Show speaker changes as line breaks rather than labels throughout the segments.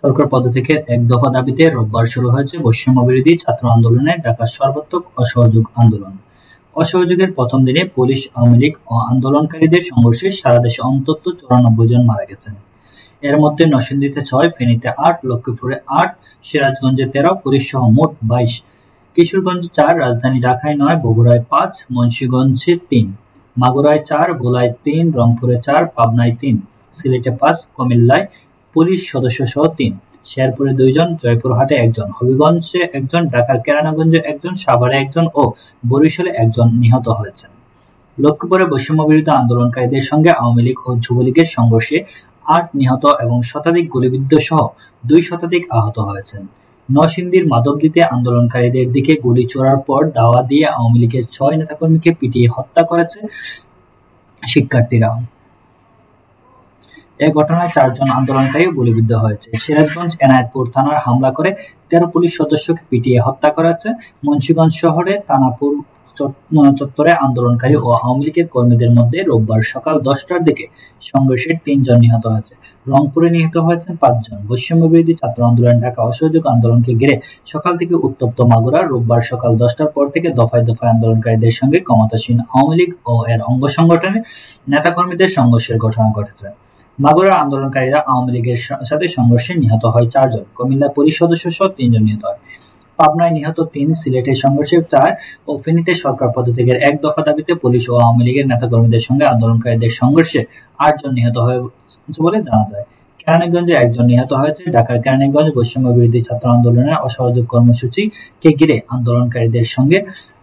সরকার পদত্যাগের এক দফা দাবিতে রোববার শুরু হয়েছে বৈষম্যবিরোধী ছাত্র আন্দোলনের ঢাকার সর্বাত্মক অসহযোগ আন্দোলন। অসহযোগের প্রথম দিনে পুলিশ, আওয়ামী লীগ ও আন্দোলনকারীদের সংঘর্ষে সারা দেশে অন্তত 94 জন মারা গেছেন। এর মধ্যে নরসিংদীতে 6, ফেনীতে 8, লক্ষ্মীপুরে 8, সিরাজগঞ্জে 13, পুলিশসহ মোট 22, কিশোরগঞ্জে 4, রাজধানী ঢাকায় 9, বগুড়ায় 5, মুন্সিগঞ্জে 3, মাগুরায় 4, ভোলায় 3, রংপুরে 4, পাবনায় 3, সিলেটে 5, কুমিল্লায় পুলিশ সদস্যসহ 3, শেরপুরে 2 জন, জয়পুরহাটে 1 জন, হবিগঞ্জে 1 জন, ঢাকার কেরানীগঞ্জে 1 জন, সাভারে 1 জন ও বরিশালে 1 জন নিহত হয়েছেন। লক্ষ্মীপুরে বৈষম্যবিরোধী আন্দোলনকারীদের সঙ্গে আওয়ামী লীগ ও যুবলীগের সংঘর্ষে 8 নিহত এবং শতাধিক গুলিবিদ্ধ সহ 2 শতাধিক আহত হয়েছেন। নরসিংদীর মাধবদীতে আন্দোলনকারীদের দিকে গুলি ছোড়ার পর দাওয়া দিয়ে আওয়ামী লীগের 6 নেতাকর্মীকে পিটিয়ে হত্যা করেছে শিক্ষার্থীরা। এ ঘটনায় 4 জন আন্দোলনকারী গুলিবিদ্ধ হয়েছে। সিরাজগঞ্জ এনায়েতপুর থানার হামলা করে 13 পুলিশ সদস্যকে পিটিয়ে হত্যা করেছে। মুন্সিগঞ্জ শহরে তানাপুর চত্বরে আন্দোলনকারী ও আওয়ামী লীগের কর্মীদের মধ্যে রোববার সকাল 10টার দিকে সংঘর্ষে 3 জন নিহত হয়েছে। রংপুরে নিহত হয়েছেন 5 জন। বৈষম্যবিরোধী ছাত্র আন্দোলন ঢাকা অসহযোগ আন্দোলনকে ঘিরে সকাল থেকে উত্তপ্ত মাগুরা। রোববার সকাল 10টার পর থেকে দফায় দফায় আন্দোলনকারীদের সঙ্গে ক্ষমতাসীন আওয়ামী লীগ ও এর অঙ্গ সংগঠনের নেতাকর্মীদের সংঘর্ষের ঘটনা ঘটেছে। মাগুরার আন্দোলনকারীরা আওয়ামী লীগের সাথে সংঘর্ষে নিহত হয় 4 জন। কুমিল্লা পুলিশ সদস্য সহ 3 জন নিহত হয়। পাবনায় নিহত 3, সিলেটের সংঘর্ষে 4 ও ফেনীতে সরকার পদত্যাগের এক দফা দাবিতে পুলিশ ও আওয়ামী লীগের নেতাকর্মীদের সঙ্গে আন্দোলনকারীদের সংঘর্ষে 8 জন নিহত হয়েছে বলে জানা যায়। কেরানীগঞ্জে 1 জন নিহত হয়েছে। ঢাকার কেরানীগঞ্জ বৈষম্যবিরোধী ছাত্র আন্দোলনের অসহযোগ কর্মসূচিকে ঘিরে আন্দোলনকারীদের সঙ্গে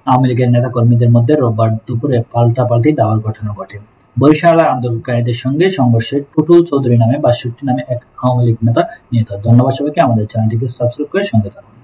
আওয়ামী লীগের নেতাকর্মীদের মধ্যে রোববার দুপুরে পাল্টাপাল্টি দাওয়ার ঘটনা ঘটে। বরিশালে আন্দোলনকারীদের সঙ্গে সংঘর্ষে টুটুল চৌধুরী নামে 62 নামে এক আওয়ামী লীগ নেতা নিহত হয়। ধন্যবাদ সবাইকে। আমাদের চ্যানেলটিকে সাবস্ক্রাইব করে সঙ্গে থাকুন।